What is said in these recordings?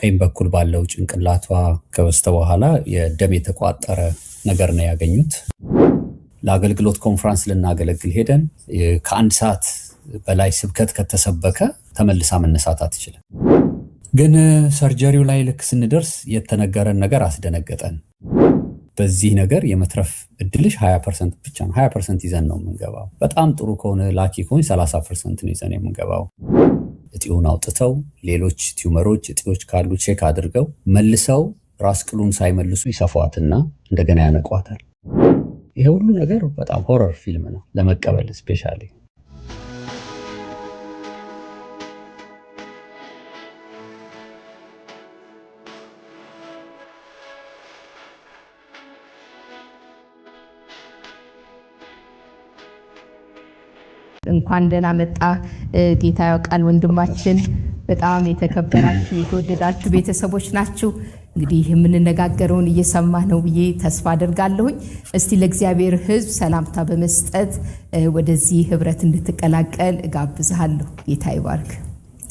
በቀኝ በኩል ባለው ጭንቅላቷ ከበስተኋላ የደም የተቋጠረ ነገር ነው ያገኙት። ለአገልግሎት ኮንፈረንስ ልናገለግል ሄደን ከአንድ ሰዓት በላይ ስብከት ከተሰበከ ተመልሳ መነሳት አትችልም። ግን ሰርጀሪው ላይ ልክ ስንደርስ የተነገረን ነገር አስደነገጠን። በዚህ ነገር የመትረፍ እድልሽ 20% ብቻ ነው። 20% ይዘን ነው የምንገባው። በጣም ጥሩ ከሆነ ላኪ ከሆነ 30% ነው ይዘን የምንገባው። እጢውን አውጥተው ሌሎች ቲዩመሮች እጢዎች ካሉ ቼክ አድርገው መልሰው ራስ ቅሉን ሳይመልሱ ይሰፏትና እንደገና ያነቋታል። ይሄ ሁሉ ነገር በጣም ሆረር ፊልም ነው ለመቀበል ስፔሻሊ። እንኳን ደህና መጣ ጌታ ያውቃል ወንድማችን። በጣም የተከበራችሁ የተወደዳችሁ ቤተሰቦች ናችሁ። እንግዲህ የምንነጋገረውን እየሰማ ነው ብዬ ተስፋ አደርጋለሁኝ። እስቲ ለእግዚአብሔር ሕዝብ ሰላምታ በመስጠት ወደዚህ ህብረት እንድትቀላቀል እጋብዝሃለሁ። ጌታ ይባርክ።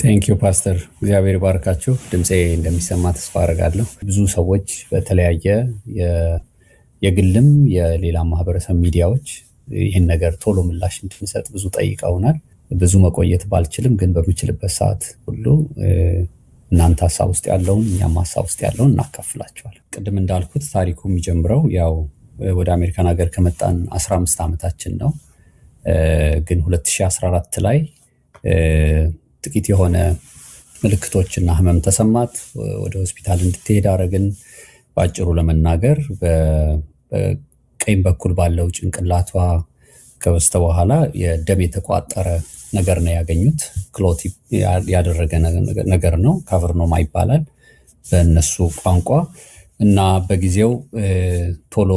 ቴንክ ዩ ፓስተር፣ እግዚአብሔር ይባርካችሁ። ድምጼ እንደሚሰማ ተስፋ አደርጋለሁ። ብዙ ሰዎች በተለያየ የግልም የሌላ ማህበረሰብ ሚዲያዎች ይህን ነገር ቶሎ ምላሽ እንድንሰጥ ብዙ ጠይቀውናል። ብዙ መቆየት ባልችልም ግን በምችልበት ሰዓት ሁሉ እናንተ ሀሳብ ውስጥ ያለውን እኛም ሀሳብ ውስጥ ያለውን እናካፍላችኋል። ቅድም እንዳልኩት ታሪኩ የሚጀምረው ያው ወደ አሜሪካን ሀገር ከመጣን 15 ዓመታችን ነው። ግን 2014 ላይ ጥቂት የሆነ ምልክቶችና ህመም ተሰማት። ወደ ሆስፒታል እንድትሄድ አረግን። በአጭሩ ለመናገር ቀኝ በኩል ባለው ጭንቅላቷ ከበስተኋላ የደም የተቋጠረ ነገር ነው ያገኙት። ክሎት ያደረገ ነገር ነው፣ ካቨርኖማ ይባላል በእነሱ ቋንቋ። እና በጊዜው ቶሎ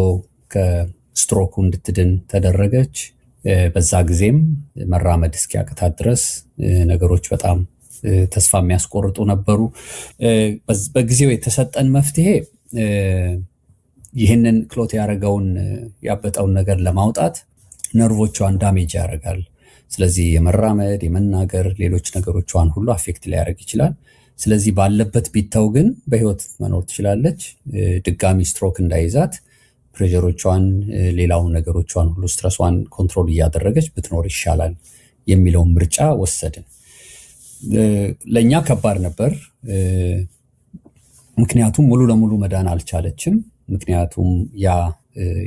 ከስትሮኩ እንድትድን ተደረገች። በዛ ጊዜም መራመድ እስኪያቅታት ድረስ ነገሮች በጣም ተስፋ የሚያስቆርጡ ነበሩ። በጊዜው የተሰጠን መፍትሄ ይህንን ክሎት ያደረገውን ያበጠውን ነገር ለማውጣት ነርቮቿን ዳሜጅ ያደርጋል። ስለዚህ የመራመድ የመናገር ሌሎች ነገሮቿን ሁሉ አፌክት ሊያደርግ ይችላል። ስለዚህ ባለበት ቢተው ግን በህይወት መኖር ትችላለች። ድጋሚ ስትሮክ እንዳይዛት ፕሬሸሮቿን ሌላውን ነገሮቿን ሁሉ ስትረሷን ኮንትሮል እያደረገች ብትኖር ይሻላል የሚለውን ምርጫ ወሰድን። ለእኛ ከባድ ነበር፣ ምክንያቱም ሙሉ ለሙሉ መዳን አልቻለችም። ምክንያቱም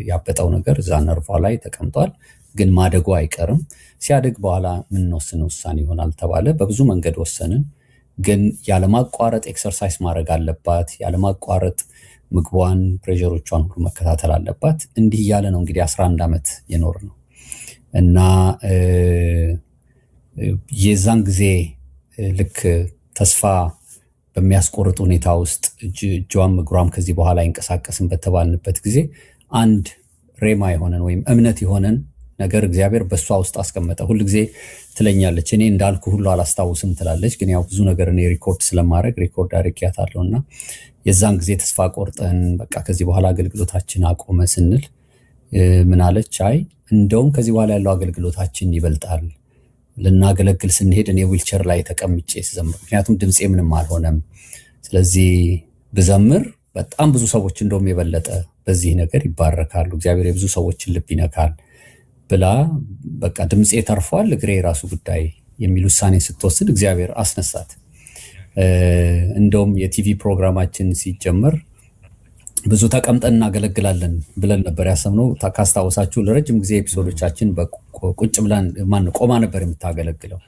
ያበጠው ነገር እዛ ነርቫ ላይ ተቀምጧል፣ ግን ማደጉ አይቀርም። ሲያድግ በኋላ የምንወስነው ውሳኔ ይሆናል ተባለ። በብዙ መንገድ ወሰንን። ግን ያለማቋረጥ ኤክሰርሳይዝ ማድረግ አለባት፣ ያለማቋረጥ ምግቧን ፕሬሸሮቿን ሁሉ መከታተል አለባት። እንዲህ እያለ ነው እንግዲህ 11 ዓመት የኖር ነው እና የዛን ጊዜ ልክ ተስፋ በሚያስቆርጥ ሁኔታ ውስጥ እጇም እግሯም ከዚህ በኋላ አይንቀሳቀስም በተባልንበት ጊዜ አንድ ሬማ የሆነን ወይም እምነት የሆነን ነገር እግዚአብሔር በሷ ውስጥ አስቀመጠ። ሁል ጊዜ ትለኛለች እኔ እንዳልኩ ሁሉ አላስታውስም ትላለች። ግን ያው ብዙ ነገር እኔ ሪኮርድ ስለማድረግ ሪኮርድ አድርጌያታለሁና የዛን ጊዜ ተስፋ ቆርጠን በቃ ከዚህ በኋላ አገልግሎታችን አቆመ ስንል ምን አለች? አይ እንደውም ከዚህ በኋላ ያለው አገልግሎታችን ይበልጣል። ልናገለግል ስንሄድ እኔ ዊልቸር ላይ ተቀምጬ ስዘምር፣ ምክንያቱም ድምፄ ምንም አልሆነም። ስለዚህ ብዘምር በጣም ብዙ ሰዎች እንደውም የበለጠ በዚህ ነገር ይባረካሉ፣ እግዚአብሔር የብዙ ሰዎችን ልብ ይነካል ብላ በቃ ድምፄ ተርፏል እግሬ የራሱ ጉዳይ የሚል ውሳኔ ስትወስድ እግዚአብሔር አስነሳት። እንደውም የቲቪ ፕሮግራማችን ሲጀመር ብዙ ተቀምጠን እናገለግላለን ብለን ነበር ያሰብነው። ካስታወሳችሁ ለረጅም ጊዜ ኤፒሶዶቻችን ቁጭ ብለን ቆማ ነበር የምታገለግለው።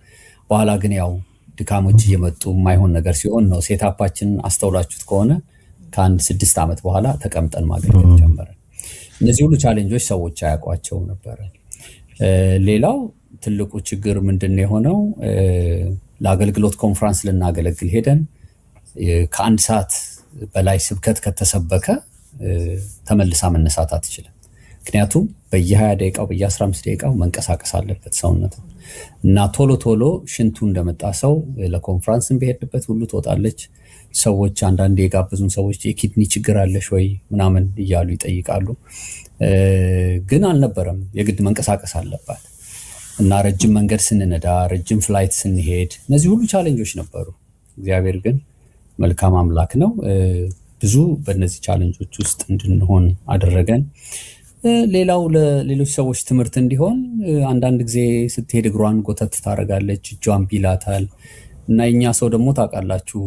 በኋላ ግን ያው ድካሞች እየመጡ የማይሆን ነገር ሲሆን ነው ሴታፓችንን አስተውላችሁት ከሆነ ከአንድ 6 ዓመት በኋላ ተቀምጠን ማገልገል ጀመረን። እነዚህ ሁሉ ቻሌንጆች ሰዎች አያውቋቸው ነበረ። ሌላው ትልቁ ችግር ምንድን ነው የሆነው? ለአገልግሎት ኮንፈረንስ ልናገለግል ሄደን ከአንድ ሰዓት በላይ ስብከት ከተሰበከ ተመልሳ መነሳት አትችልም። ምክንያቱም በየ20 ደቂቃው በየ15 ደቂቃው መንቀሳቀስ አለበት ሰውነት እና ቶሎ ሽንቱ እንደመጣ ሰው ለኮንፈረንስን በሄድበት ሁሉ ትወጣለች። ሰዎች አንዳንድ የጋበዙን ሰዎች የኪድኒ ችግር አለሽ ወይ ምናምን እያሉ ይጠይቃሉ። ግን አልነበረም፣ የግድ መንቀሳቀስ አለባት እና ረጅም መንገድ ስንነዳ፣ ረጅም ፍላይት ስንሄድ እነዚህ ሁሉ ቻሌንጆች ነበሩ። እግዚአብሔር ግን መልካም አምላክ ነው። ብዙ በእነዚህ ቻሌንጆች ውስጥ እንድንሆን አደረገን። ሌላው ለሌሎች ሰዎች ትምህርት እንዲሆን አንዳንድ ጊዜ ስትሄድ እግሯን ጎተት ታደርጋለች፣ እጇን ቢላታል እና የኛ ሰው ደግሞ ታውቃላችሁ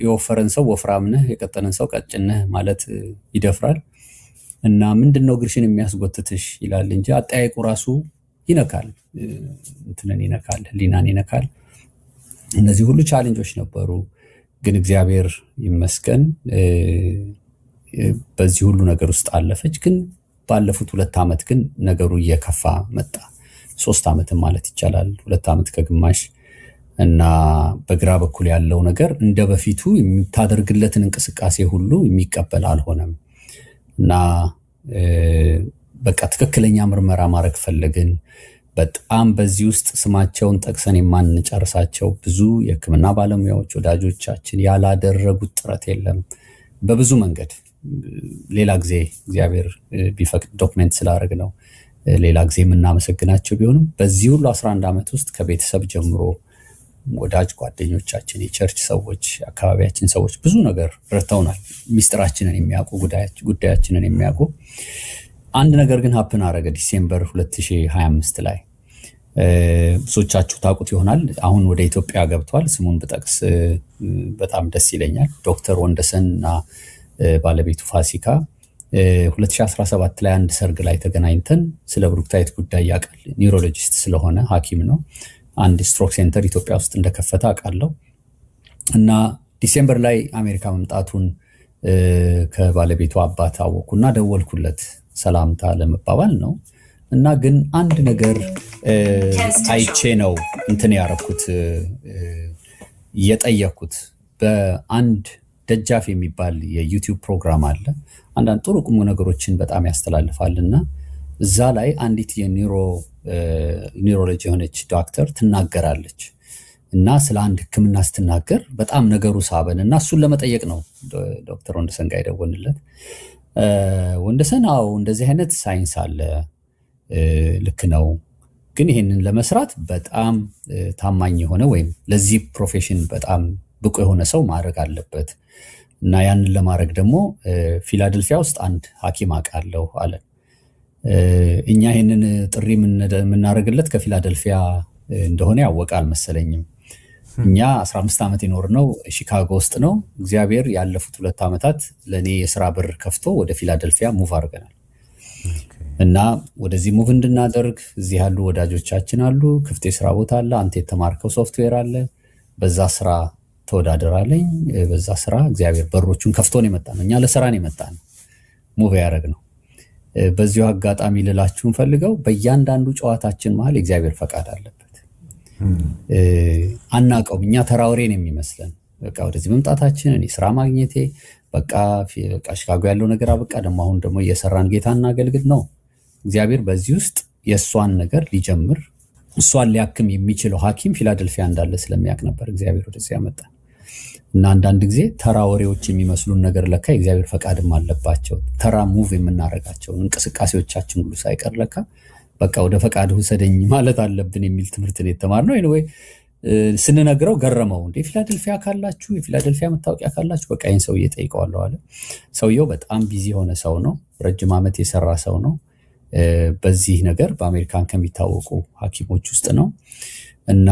የወፈረን ሰው ወፍራም ነህ፣ የቀጠነን ሰው ቀጭን ነህ ማለት ይደፍራል። እና ምንድነው እግርሽን የሚያስጎትትሽ ይላል እንጂ አጠያየቁ ራሱ ይነካል፣ እንትንን ይነካል፣ ህሊናን ይነካል። እነዚህ ሁሉ ቻሌንጆች ነበሩ። ግን እግዚአብሔር ይመስገን በዚህ ሁሉ ነገር ውስጥ አለፈች። ግን ባለፉት 2 ዓመት ግን ነገሩ እየከፋ መጣ። 3 ዓመትም ማለት ይቻላል፣ 2 ዓመት ከግማሽ እና በግራ በኩል ያለው ነገር እንደ በፊቱ የምታደርግለትን እንቅስቃሴ ሁሉ የሚቀበል አልሆነም እና በቃ ትክክለኛ ምርመራ ማድረግ ፈለግን። በጣም በዚህ ውስጥ ስማቸውን ጠቅሰን የማንጨርሳቸው ብዙ የሕክምና ባለሙያዎች ወዳጆቻችን ያላደረጉት ጥረት የለም። በብዙ መንገድ ሌላ ጊዜ እግዚአብሔር ቢፈቅድ ዶክመንት ስላደረግ ነው ሌላ ጊዜ የምናመሰግናቸው ቢሆንም በዚህ ሁሉ 11 ዓመት ውስጥ ከቤተሰብ ጀምሮ ወዳጅ ጓደኞቻችን፣ የቸርች ሰዎች፣ አካባቢያችን ሰዎች ብዙ ነገር ረድተውናል። ሚስጥራችንን የሚያውቁ ጉዳያችንን የሚያውቁ። አንድ ነገር ግን ሀፕን አረገ ዲሴምበር 2025 ላይ ብዙዎቻችሁ ታውቁት ይሆናል። አሁን ወደ ኢትዮጵያ ገብቷል። ስሙን ብጠቅስ በጣም ደስ ይለኛል። ዶክተር ወንደሰን እና ባለቤቱ ፋሲካ 2017 ላይ አንድ ሰርግ ላይ ተገናኝተን ስለ ብሩክታይት ጉዳይ ያውቃል። ኒውሮሎጂስት ስለሆነ ሐኪም ነው። አንድ ስትሮክ ሴንተር ኢትዮጵያ ውስጥ እንደከፈተ አውቃለሁ እና ዲሴምበር ላይ አሜሪካ መምጣቱን ከባለቤቱ አባት አወኩና ደወልኩለት ሰላምታ ለመባባል ነው። እና ግን አንድ ነገር አይቼ ነው እንትን ያረኩት የጠየኩት። በአንድ ደጃፍ የሚባል የዩቲዩብ ፕሮግራም አለ። አንዳንድ ጥሩ ቁም ነገሮችን በጣም ያስተላልፋልና እዛ ላይ አንዲት ኒውሮሎጂ የሆነች ዶክተር ትናገራለች እና ስለ አንድ ሕክምና ስትናገር በጣም ነገሩ ሳበን እና እሱን ለመጠየቅ ነው ዶክተር ወንደሰን ጋር የደወልንለት። ወንደሰን አዎ እንደዚህ አይነት ሳይንስ አለ፣ ልክ ነው፣ ግን ይሄንን ለመስራት በጣም ታማኝ የሆነ ወይም ለዚህ ፕሮፌሽን በጣም ብቁ የሆነ ሰው ማድረግ አለበት እና ያንን ለማድረግ ደግሞ ፊላደልፊያ ውስጥ አንድ ሐኪም አውቃለሁ አለ። እኛ ይሄንን ጥሪ የምናደርግለት ከፊላደልፊያ እንደሆነ ያወቀ አልመሰለኝም። እኛ 15 ዓመት የኖርነው ሺካጎ ውስጥ ነው። እግዚአብሔር ያለፉት 2 ዓመታት ለእኔ የስራ በር ከፍቶ ወደ ፊላደልፊያ ሙቭ አድርገናል እና ወደዚህ ሙቭ እንድናደርግ እዚህ ያሉ ወዳጆቻችን አሉ፣ ክፍት የስራ ቦታ አለ፣ አንተ የተማርከው ሶፍትዌር አለ፣ በዛ ስራ ተወዳደራለኝ። በዛ ስራ እግዚአብሔር በሮቹን ከፍቶ ነው የመጣ ነው። እኛ ለስራ ነው የመጣ ነው፣ ሙቭ ያደረግ ነው። በዚሁ አጋጣሚ ልላችሁን ፈልገው በእያንዳንዱ ጨዋታችን መሀል የእግዚአብሔር ፈቃድ አለበት። አናውቀውም። እኛ ተራውሬን የሚመስለን በቃ ወደዚህ መምጣታችን፣ እኔ ስራ ማግኘቴ በቃ ሺካጎ ያለው ነገር አበቃ፣ ደግሞ አሁን ደግሞ እየሰራን ጌታ እናገልግል ነው። እግዚአብሔር በዚህ ውስጥ የእሷን ነገር ሊጀምር እሷን ሊያክም የሚችለው ሐኪም ፊላደልፊያ እንዳለ ስለሚያውቅ ነበር እግዚአብሔር ወደዚህ ያመጣ እና አንዳንድ ጊዜ ተራ ወሬዎች የሚመስሉን ነገር ለካ የእግዚአብሔር ፈቃድም አለባቸው። ተራ ሙቭ የምናደርጋቸውን እንቅስቃሴዎቻችን ሁሉ ሳይቀር ለካ በቃ ወደ ፈቃድ ውሰደኝ ማለት አለብን የሚል ትምህርትን የተማርነው። ኤኒዌይ ስንነግረው ገረመው። እንዴ ፊላደልፊያ ካላችሁ የፊላደልፊያ መታወቂያ ካላችሁ በቃ ይህን ሰውዬ ጠይቀዋለሁ አለ። ሰውየው በጣም ቢዚ የሆነ ሰው ነው፣ ረጅም ዓመት የሰራ ሰው ነው። በዚህ ነገር በአሜሪካን ከሚታወቁ ሐኪሞች ውስጥ ነው እና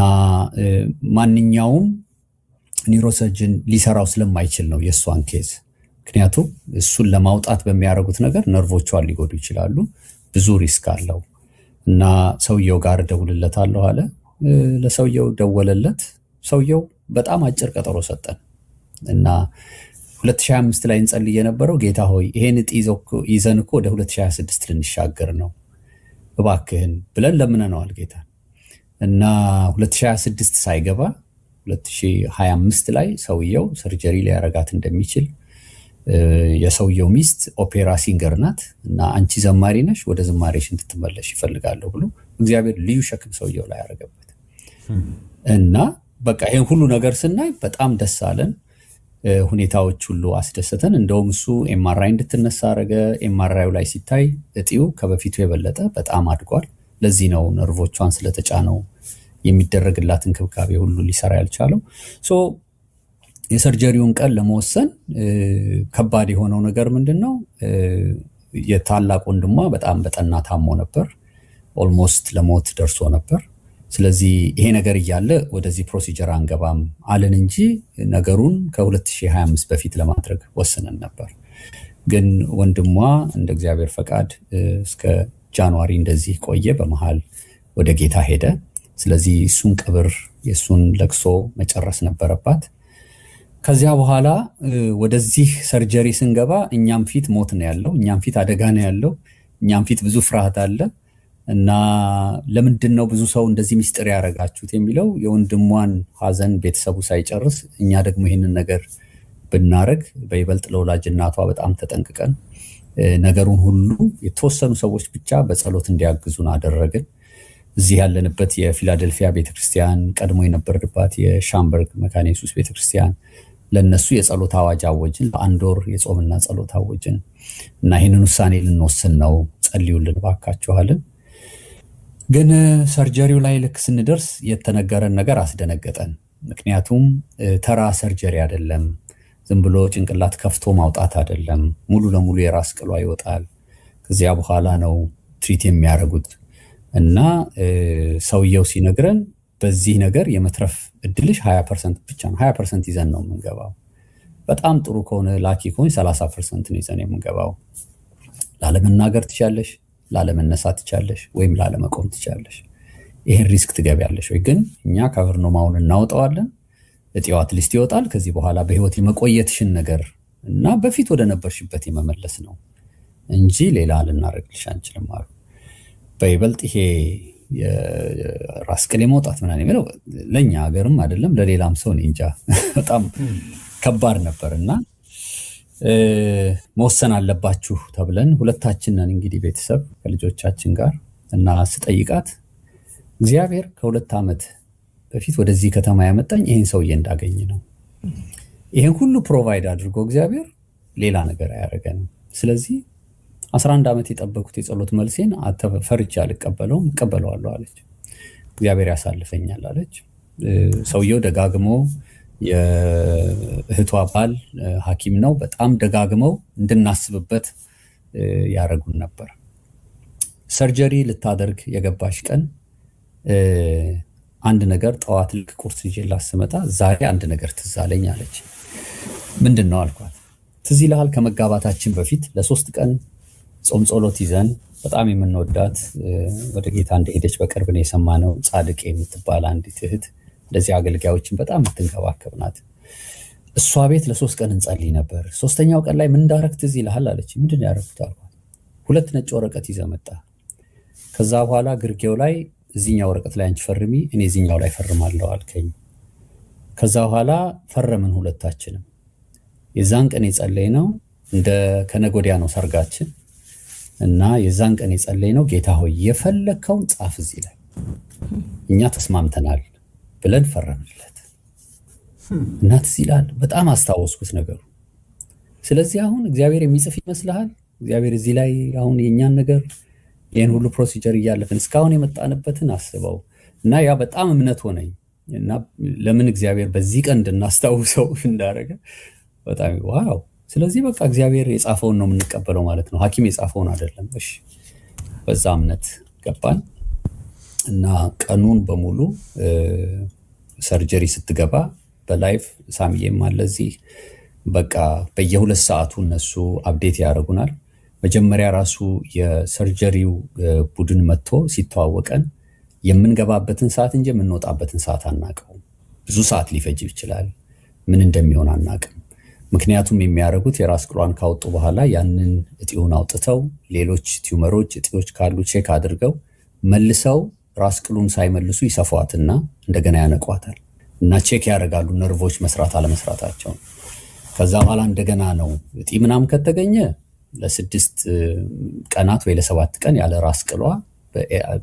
ማንኛውም ኒውሮሰርጅን ሊሰራው ስለማይችል ነው የእሷን ኬዝ። ምክንያቱም እሱን ለማውጣት በሚያደርጉት ነገር ነርቮቿን ሊጎዱ ይችላሉ፣ ብዙ ሪስክ አለው እና ሰውየው ጋር ደውልለታለሁ አለ። ለሰውየው ደወለለት። ሰውየው በጣም አጭር ቀጠሮ ሰጠን እና 2025 ላይ እንጸልይ የነበረው ጌታ ሆይ ይሄን እጥ ይዘን እኮ ወደ 2026 ልንሻገር ነው እባክህን ብለን ለምነነዋል ጌታ እና 2026 ሳይገባ 2025 ላይ ሰውየው ሰርጀሪ ሊያረጋት እንደሚችል የሰውየው ሚስት ኦፔራ ሲንገር ናት እና አንቺ ዘማሪ ነሽ፣ ወደ ዝማሬሽ እንድትመለሽ ይፈልጋለሁ ብሎ እግዚአብሔር ልዩ ሸክም ሰውየው ላይ ያረገበት እና በቃ ይሄን ሁሉ ነገር ስናይ በጣም ደስ አለን። ሁኔታዎች ሁሉ አስደሰተን። እንደውም እሱ ኤምአርአይ እንድትነሳ አረገ። ኤምአርአዩ ላይ ሲታይ እጢው ከበፊቱ የበለጠ በጣም አድጓል። ለዚህ ነው ነርቮቿን ስለተጫነው የሚደረግላት እንክብካቤ ሁሉ ሊሰራ ያልቻለው። የሰርጀሪውን ቀን ለመወሰን ከባድ የሆነው ነገር ምንድነው? የታላቅ ወንድሟ በጣም በጠና ታሞ ነበር። ኦልሞስት ለሞት ደርሶ ነበር። ስለዚህ ይሄ ነገር እያለ ወደዚህ ፕሮሲጀር አንገባም አለን እንጂ ነገሩን ከ2025 በፊት ለማድረግ ወስነን ነበር። ግን ወንድሟ እንደ እግዚአብሔር ፈቃድ እስከ ጃንዋሪ እንደዚህ ቆየ። በመሃል ወደ ጌታ ሄደ። ስለዚህ እሱን ቀብር የሱን ለቅሶ መጨረስ ነበረባት። ከዚያ በኋላ ወደዚህ ሰርጀሪ ስንገባ እኛም ፊት ሞት ነው ያለው፣ እኛም ፊት አደጋ ነው ያለው፣ እኛም ፊት ብዙ ፍርሃት አለ እና ለምንድን ነው ብዙ ሰው እንደዚህ ሚስጥር ያደረጋችሁት የሚለው የወንድሟን ሐዘን ቤተሰቡ ሳይጨርስ እኛ ደግሞ ይህንን ነገር ብናረግ በይበልጥ ለወላጅ እናቷ በጣም ተጠንቅቀን ነገሩን ሁሉ የተወሰኑ ሰዎች ብቻ በጸሎት እንዲያግዙን አደረግን። እዚህ ያለንበት የፊላደልፊያ ቤተክርስቲያን ቀድሞ የነበረባት የሻምበርግ መካነ ኢየሱስ ቤተክርስቲያን ለነሱ የጸሎት አዋጅ አወጅን። ለአንድ ወር የጾምና ጸሎት አወጅን እና ይህንን ውሳኔ ልንወስን ነው፣ ጸልዩልን ባካችኋልን። ግን ሰርጀሪው ላይ ልክ ስንደርስ የተነገረን ነገር አስደነገጠን። ምክንያቱም ተራ ሰርጀሪ አይደለም፣ ዝም ብሎ ጭንቅላት ከፍቶ ማውጣት አይደለም። ሙሉ ለሙሉ የራስ ቅሏ ይወጣል። ከዚያ በኋላ ነው ትሪት የሚያደርጉት እና ሰውየው ሲነግረን በዚህ ነገር የመትረፍ እድልሽ 20% ብቻ ነው። 20% ይዘን ነው የምንገባው። በጣም ጥሩ ከሆነ ላኪ ከሆነ 30% ነው ይዘን የምንገባው። ላለመናገር ትቻለሽ፣ ላለመነሳት ትቻለሽ፣ ወይም ላለመቆም ትቻለሽ። ይሄን ሪስክ ትገቢያለሽ ወይ? ግን እኛ ካቨርኖማውን እናውጣዋለን። እጢው አትሊስት ይወጣል። ከዚህ በኋላ በህይወት የመቆየትሽን ነገር እና በፊት ወደ ነበርሽበት የመመለስ ነው እንጂ ሌላ ልናደርግልሽ አንችልም አሉ። በይበልጥ ይሄ የራስ ቅል የመውጣት ምናምን የሚለው ለኛ ሀገርም አይደለም ለሌላም ሰው እንጃ በጣም ከባድ ነበርና መወሰን አለባችሁ ተብለን ሁለታችን ነን እንግዲህ ቤተሰብ ከልጆቻችን ጋር እና ስጠይቃት እግዚአብሔር ከ2 ዓመት በፊት ወደዚህ ከተማ ያመጣኝ ይሄን ሰውዬ እንዳገኝ ነው። ይሄን ሁሉ ፕሮቫይድ አድርጎ እግዚአብሔር ሌላ ነገር አያደርገንም። ስለዚህ 11 ዓመት የጠበቁት የጸሎት መልሴን ፈርቼ አልቀበለውም፣ እቀበለዋለሁ አለች። እግዚአብሔር ያሳልፈኛል አለች። ሰውየው ደጋግሞ የእህቷ ባል ሐኪም ነው። በጣም ደጋግመው እንድናስብበት ያደረጉን ነበር። ሰርጀሪ ልታደርግ የገባሽ ቀን አንድ ነገር ጠዋት ልክ ቁርስ ይዤላት ስመጣ ዛሬ አንድ ነገር ትዝ አለኝ አለች። ምንድን ነው አልኳት። ትዝ ይልሃል ከመጋባታችን በፊት ለ3 ቀን ጾም ጸሎት ይዘን በጣም የምንወዳት ወደ ጌታ እንደሄደች በቅርብ ነው የሰማነው ጻድቅ የምትባል አንዲት እህት እንደዚህ አገልጋዮችን በጣም የምትንከባከብ ናት። እሷ ቤት ለ3 ቀን እንጸልይ ነበር። 3ኛው ቀን ላይ ምን እንዳረግ ትዝ ይልሃል አለች። ምንድን ነው ያደረኩት አልኳት። 2 ነጭ ወረቀት ይዘህ መጣ። ከዛ በኋላ ግርጌው ላይ እዚህኛው ወረቀት ላይ አንቺ ፈርሚ፣ እኔ እዚህኛው ላይ ፈርማለሁ አልከኝ። ከዛ በኋላ ፈረምን ሁለታችንም። የዛን ቀን የጸለይነው እንደ ከነገ ወዲያ ነው ሰርጋችን እና የዛን ቀን የጸለይነው ጌታ ሆይ የፈለከውን ጻፍ እዚህ ላይ እኛ ተስማምተናል ብለን ፈረምለት። እና ትዝ ይላል በጣም አስታወስኩት ነገሩ። ስለዚህ አሁን እግዚአብሔር የሚጽፍ ይመስልሃል? እግዚአብሔር እዚህ ላይ አሁን የኛን ነገር ይሄን ሁሉ ፕሮሲጀር እያለፈን እስካሁን የመጣንበትን አስበው እና ያ በጣም እምነት ሆነኝ እና ለምን እግዚአብሔር በዚህ ቀን እንድናስታውሰው እንዳደረገ በጣም ዋው። ስለዚህ በቃ እግዚአብሔር የጻፈውን ነው የምንቀበለው ማለት ነው፣ ሐኪም የጻፈውን አይደለም። እሺ በዛ እምነት ገባን እና ቀኑን በሙሉ ሰርጀሪ ስትገባ በላይፍ ሳሚዬም አለ እዚህ በቃ በየ2 ሰዓቱ እነሱ አፕዴት ያደርጉናል። መጀመሪያ ራሱ የሰርጀሪው ቡድን መጥቶ ሲተዋወቀን የምንገባበትን ሰዓት እንጂ የምንወጣበትን ሰዓት አናውቀውም። ብዙ ሰዓት ሊፈጅ ይችላል፣ ምን እንደሚሆን አናውቅም። ምክንያቱም የሚያደርጉት የራስ ቅሏን ካወጡ በኋላ ያንን እጢውን አውጥተው ሌሎች ቲዩመሮች እጢዎች ካሉ ቼክ አድርገው መልሰው ራስ ቅሉን ሳይመልሱ ይሰፏትና እንደገና ያነቋታል እና ቼክ ያደርጋሉ ነርቮች መስራት አለመስራታቸው። ከዛ በኋላ እንደገና ነው እጢ ምናምን ከተገኘ ለ6 ቀናት ወይ ለ7 ቀን ያለ ራስ ቅሏ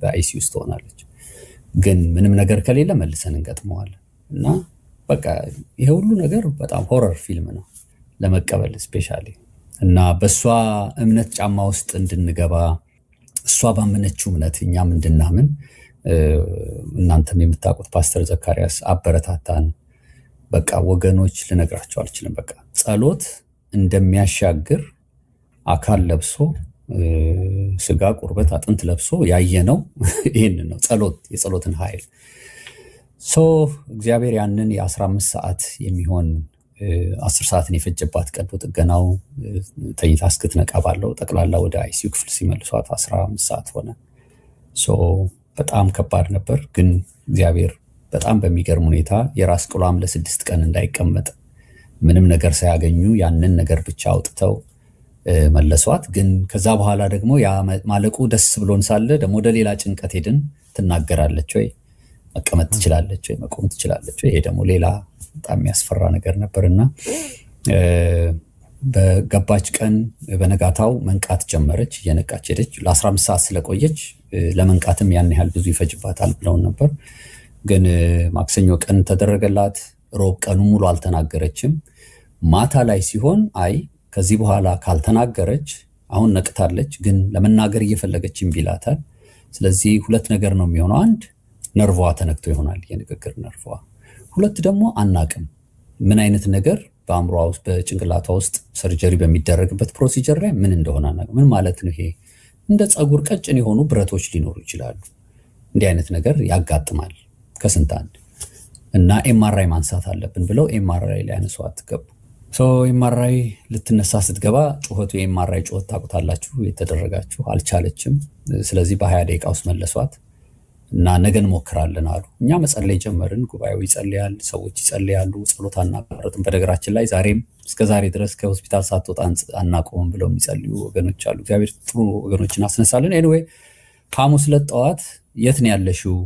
በአይሲ ውስጥ ሆናለች። ግን ምንም ነገር ከሌለ መልሰን እንገጥመዋለን እና በቃ ይሄ ሁሉ ነገር በጣም ሆረር ፊልም ነው ለመቀበል ስፔሻሊ እና በሷ እምነት ጫማ ውስጥ እንድንገባ እሷ ባመነችው እምነት እኛም እንድናምን እናንተም የምታውቁት ፓስተር ዘካሪያስ አበረታታን። በቃ ወገኖች ልነግራቸው አልችልም። በቃ ጸሎት እንደሚያሻግር አካል ለብሶ ስጋ ቁርበት አጥንት ለብሶ ያየነው ይህንን ነው። የጸሎትን ኃይል እግዚአብሔር ያንን የ15 ሰዓት የሚሆን 10 ሰዓትን የፈጀባት ቀዶ ጥገናው ተኝታ እስክትነቃ ባለው ጠቅላላ ወደ አይሲዩ ክፍል ሲመልሷት 15 ሰዓት ሆነ። በጣም ከባድ ነበር። ግን እግዚአብሔር በጣም በሚገርም ሁኔታ የራስ ቅሏም ለ6 ቀን እንዳይቀመጥ ምንም ነገር ሳያገኙ ያንን ነገር ብቻ አውጥተው መለሷት። ግን ከዛ በኋላ ደግሞ ያ ማለቁ ደስ ብሎን ሳለ ደግሞ ወደ ሌላ ጭንቀት ሄድን። ትናገራለች ወይ? መቀመጥ ትችላለች ወይ? መቆም ትችላለች ወይ? ይሄ ደግሞ ሌላ በጣም የሚያስፈራ ነገር ነበርና በገባች ቀን በነጋታው መንቃት ጀመረች። እየነቃች ሄደች። ለ15 ሰዓት ስለቆየች ለመንቃትም ያን ያህል ብዙ ይፈጅባታል ብለውን ነበር። ግን ማክሰኞ ቀን ተደረገላት። ሮብ ቀኑ ሙሉ አልተናገረችም። ማታ ላይ ሲሆን አይ ከዚህ በኋላ ካልተናገረች አሁን ነቅታለች፣ ግን ለመናገር እየፈለገች ይላታል። ስለዚህ ሁለት ነገር ነው የሚሆነው። አንድ ነርቫ ተነክቶ ይሆናል፣ የንግግር ነርቫ። ሁለት ደግሞ አናቅም ምን አይነት ነገር በአእምሮዋ ውስጥ በጭንቅላቷ ውስጥ ሰርጀሪ በሚደረግበት ፕሮሲጀር ላይ ምን እንደሆነ አናቅም። ምን ማለት ነው? ይሄ እንደ ፀጉር ቀጭን የሆኑ ብረቶች ሊኖሩ ይችላሉ። እንዲህ አይነት ነገር ያጋጥማል ከስንት አንድ እና ኤምአርአይ ማንሳት አለብን ብለው ኤምአርአይ ላይ ያነሷት ገቡ። ኤምአርአይ ልትነሳ ስትገባ ጩኸቱ የኤምአርአይ ጩኸት ታውቁታላችሁ፣ የተደረጋችሁ አልቻለችም። ስለዚህ በ20 ደቂቃ ውስጥ መለሷት እና ነገ እንሞክራለን አሉ። እኛ መጸለይ ጀመርን። ጉባኤው ይጸልያል፣ ሰዎች ይጸልያሉ፣ ጸሎት አናቋረጥም። በነገራችን ላይ ዛሬም እስከ ዛሬ ድረስ ከሆስፒታል ሳትወጣ አናቆምም ብለው የሚጸልዩ ወገኖች አሉ። እግዚአብሔር ጥሩ ወገኖችን አስነሳልን። ኤኒዌይ ሐሙስ ዕለት ጠዋት የት ነው ያለሽው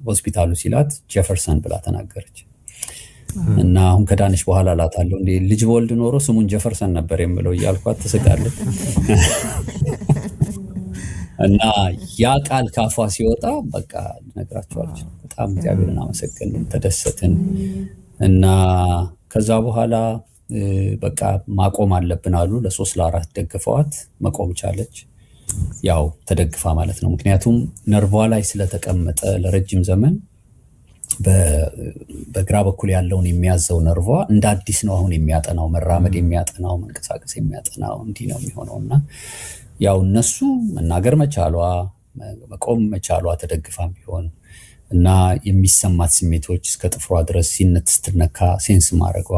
ሆስፒታሉ ሲላት ጄፈርሰን ብላ ተናገረች። እና አሁን ከዳነች በኋላ እላታለሁ እንዴ ልጅ በወልድ ኖሮ ስሙን ጄፈርሰን ነበር የምለው እያልኳት ትስቃለች። እና ያ ቃል ካፏ ሲወጣ በቃ ልነግራችሁ አልችልም። በጣም እግዚአብሔርን አመሰገንን፣ ተደሰትን። እና ከዛ በኋላ በቃ ማቆም አለብን አሉ። ለ3 ለ4 ደግፈዋት መቆም ቻለች። ያው ተደግፋ ማለት ነው። ምክንያቱም ነርቫ ላይ ስለተቀመጠ ለረጅም ዘመን በግራ በኩል ያለውን የሚያዘው ነርቫ እንደ አዲስ ነው አሁን የሚያጠናው፣ መራመድ የሚያጠናው፣ መንቀሳቀስ የሚያጠናው እንዲህ ነው የሚሆነውና ያው እነሱ መናገር መቻሏ መቆም መቻሏ ተደግፋም ቢሆን እና የሚሰማት ስሜቶች እስከ ጥፍሯ ድረስ ሲነት ስትነካ ሴንስ ማድረጓ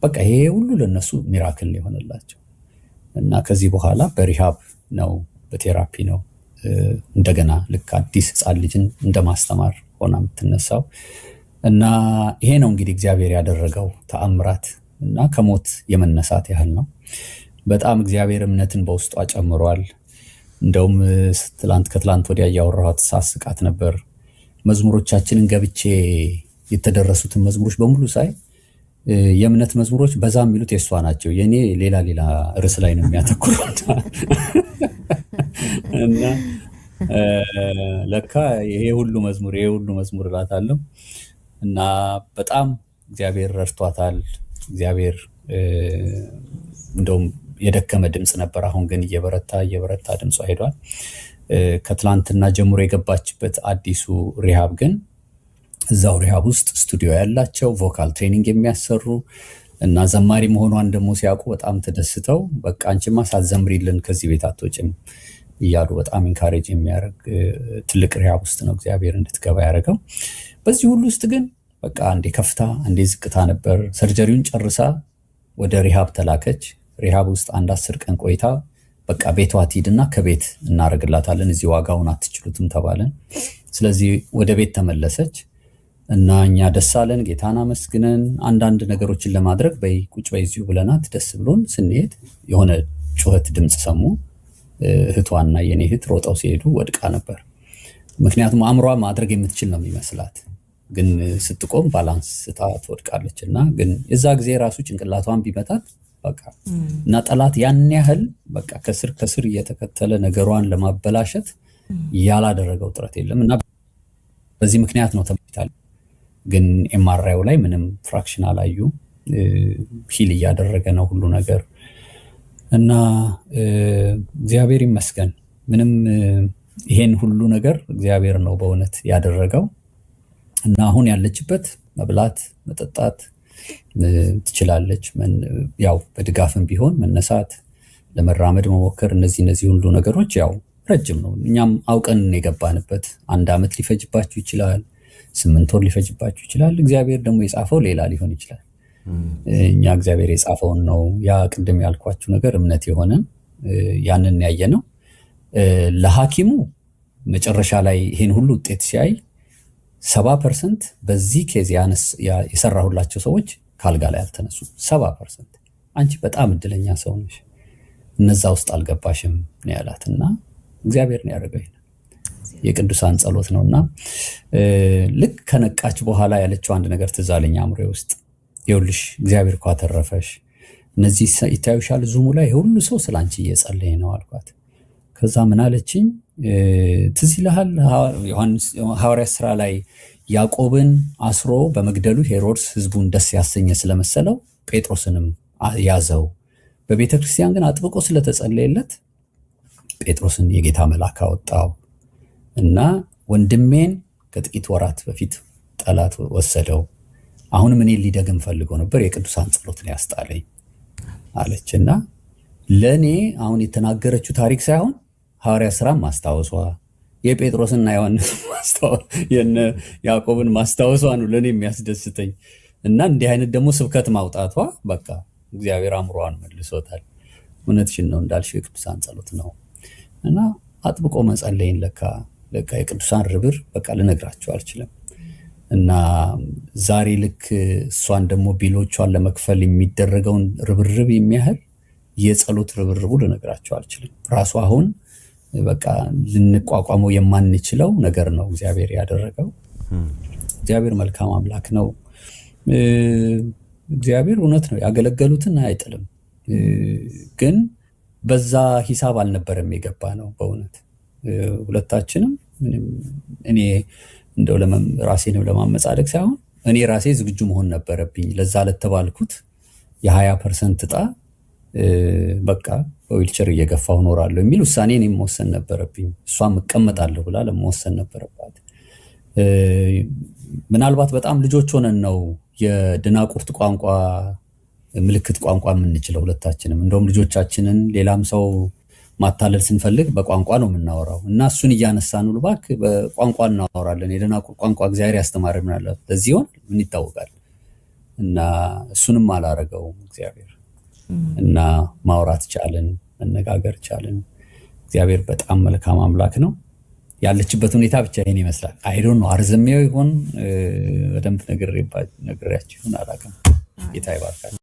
በቃ ይሄ ሁሉ ለነሱ ሚራክል የሆነላቸው እና ከዚህ በኋላ በሪሃብ ነው በቴራፒ ነው እንደገና ልክ አዲስ ህፃን ልጅን እንደማስተማር ሆና የምትነሳው። እና ይሄ ነው እንግዲህ እግዚአብሔር ያደረገው ተአምራት እና ከሞት የመነሳት ያህል ነው። በጣም እግዚአብሔር እምነትን በውስጧ ጨምሯል። እንደውም ከትላንት ወዲያ እያወራኋት ሳስቃት ነበር። መዝሙሮቻችንን ገብቼ የተደረሱትን መዝሙሮች በሙሉ ሳይ የእምነት መዝሙሮች በዛ የሚሉት የሷ ናቸው። የኔ ሌላ ርዕስ ላይ ነው የሚያተኩሩት። እና ለካ ይሄ ሁሉ መዝሙር እላታለሁ። እና በጣም እግዚአብሔር ረድቷታል። እግዚአብሔር እንደውም የደከመ ድምፅ ነበር፣ አሁን ግን እየበረታ ድምጿ ሄዷል። ከትላንትና ጀምሮ የገባችበት አዲሱ ሪሃብ ግን እዛው ሪሃብ ውስጥ ስቱዲዮ ያላቸው ቮካል ትሬኒንግ የሚያሰሩ እና ዘማሪ መሆኗን ደግሞ ሲያውቁ በጣም ተደስተው በቃ አንቺማ ሳትዘምሪልን ከዚህ ቤት አትወጭም እያሉ በጣም ኢንካሬጅ የሚያደርግ ትልቅ ሪሃብ ውስጥ ነው እግዚአብሔር እንድትገባ ያደረገው። በዚህ ሁሉ ውስጥ ግን በቃ አንዴ ከፍታ አንዴ ዝቅታ ነበር። ሰርጀሪውን ጨርሳ ወደ ሪሃብ ተላከች። ሪሃብ ውስጥ 10 ቀን ቆይታ በቃ ቤቷ ትሂድና ከቤት እናደርግላታለን፣ እዚህ ዋጋውን አትችሉትም ተባለን። ስለዚህ ወደ ቤት ተመለሰች እና እኛ ደስ አለን፣ ጌታን አመስግነን አንዳንድ ነገሮችን ለማድረግ ቁጭ በይ እዚሁ ብለናት ደስ ብሎን ስንሄድ የሆነ ጩኸት ድምፅ ሰሙ። እህቷና የኔ እህት ሮጠው ሲሄዱ ወድቃ ነበር። ምክንያቱም አእምሯ ማድረግ የምትችል ነው የሚመስላት፣ ግን ስትቆም ባላንስ ስታ ትወድቃለች። እና ግን የዛ ጊዜ ራሱ ጭንቅላቷን ቢመታት በቃ እና ጠላት ያን ያህል በቃ ከስር እየተከተለ ነገሯን ለማበላሸት ያላደረገው ጥረት የለም። እና በዚህ ምክንያት ነው ተመታል። ግን ኤምአርአይ ላይ ምንም ፍራክሽን አላዩ። ሂል እያደረገ ነው ሁሉ ነገር እና እግዚአብሔር ይመስገን። ምንም ይሄን ሁሉ ነገር እግዚአብሔር ነው በእውነት ያደረገው። እና አሁን ያለችበት መብላት መጠጣት ትችላለች። ያው በድጋፍም ቢሆን መነሳት፣ ለመራመድ መሞከር፣ እነዚህ ሁሉ ነገሮች ያው ረጅም ነው። እኛም አውቀን የገባንበት 1 ዓመት ሊፈጅባችሁ ይችላል፣ 8 ወር ሊፈጅባችሁ ይችላል። እግዚአብሔር ደግሞ የጻፈው ሌላ ሊሆን ይችላል። እኛ እግዚአብሔር የጻፈውን ነው። ያ ቅድም ያልኳችሁ ነገር እምነት የሆነ ያንን ያየ ነው። ለሐኪሙ መጨረሻ ላይ ይሄን ሁሉ ውጤት ሲያይ 70% በዚህ ኬዝ የሰራሁላቸው ሰዎች ካልጋ ላይ አልተነሱ። 70% አንቺ በጣም እድለኛ ሰው ነሽ፣ እነዛ ውስጥ አልገባሽም ነው ያላትና እግዚአብሔር ነው ያደረገው። የቅዱሳን ጸሎት ነውና ልክ ከነቃች በኋላ ያለችው አንድ ነገር ትዝ አለኝ አእምሮዬ ውስጥ። ይኸውልሽ እግዚአብሔር እኮ አተረፈሽ፣ እነዚህ ይታዩሻል ዙሙ ላይ ሁሉ ሰው ስላንቺ እየጸለየ ነው አልኳት። ከዛ ምን አለችኝ? ትዝ ይልሃል ሐዋርያት ሥራ ላይ ያዕቆብን አስሮ በመግደሉ ሄሮድስ ህዝቡን ደስ ያሰኘ ስለመሰለው ጴጥሮስንም ያዘው። በቤተ ክርስቲያን ግን አጥብቆ ስለተጸለየለት ጴጥሮስን የጌታ መልአክ አወጣው እና ወንድሜን ከጥቂት ወራት በፊት ጠላት ወሰደው። አሁንም እኔ ሊደግም ፈልጎ ነበር፣ የቅዱሳን ጸሎት ነው ያስጣለኝ አለችና ለኔ አሁን የተናገረችው ታሪክ ሳይሆን ሐዋርያት ሥራ ማስታወሷ፣ የጴጥሮስና ዮሐንስ ያዕቆብን ማስታወሷ ነው ለኔ የሚያስደስተኝ። እና እንዲህ አይነት ደግሞ ስብከት ማውጣቷ በቃ እግዚአብሔር አእምሮዋን መልሶታል። እውነትሽን ነው እንዳልሽው የቅዱሳን ጸሎት ነው እና አጥብቆ መጸለይን ለካ የቅዱሳን ርብር በቃ ልነግራቸው አልችልም። እና ዛሬ ልክ እሷን ደግሞ ቢሎቿን ለመክፈል የሚደረገውን ርብርብ የሚያህል የጸሎት ርብርቡ ልነግራቸው አልችልም። ራሱ አሁን በቃ ልንቋቋመው የማንችለው ነገር ነው እግዚአብሔር ያደረገው። እግዚአብሔር መልካም አምላክ ነው። እግዚአብሔር እውነት ነው ያገለገሉትን አይጥልም። ግን በዛ ሂሳብ አልነበረም የገባ ነው በእውነት ሁለታችንም። እኔ እንደው ራሴንም ለማመጻደቅ ሳይሆን እኔ ራሴ ዝግጁ መሆን ነበረብኝ ለዛ ለተባልኩት የ20% ዕጣ በቃ በዊልቸር እየገፋው ኖራለሁ የሚል ውሳኔ እኔም መወሰን ነበረብኝ። እሷም እቀመጣለሁ ብላ ለመወሰን ነበረባት። ምናልባት በጣም ልጆች ሆነን ነው የድናቁርት ቋንቋ ምልክት ቋንቋ የምንችለው ሁለታችንም። እንደውም ልጆቻችንን ሌላም ሰው ማታለል ስንፈልግ በቋንቋ ነው የምናወራው እና እሱን እያነሳን ልባክ በቋንቋ እናወራለን። የድናቁርት ቋንቋ እግዚአብሔር ያስተማረን ምናልባት ለዚህ ይሆን ምን ይታወቃል። እና እሱንም አላረገውም እግዚአብሔር እና ማውራት ቻለን፣ መነጋገር ቻለን። እግዚአብሔር በጣም መልካም አምላክ ነው። ያለችበት ሁኔታ ብቻ ይሄን ይመስላል። አይዶን ነው አርዘሜው ይሆን በደንብ ነግሬያችሁ አላውቅም። ጌታ ይባርካል።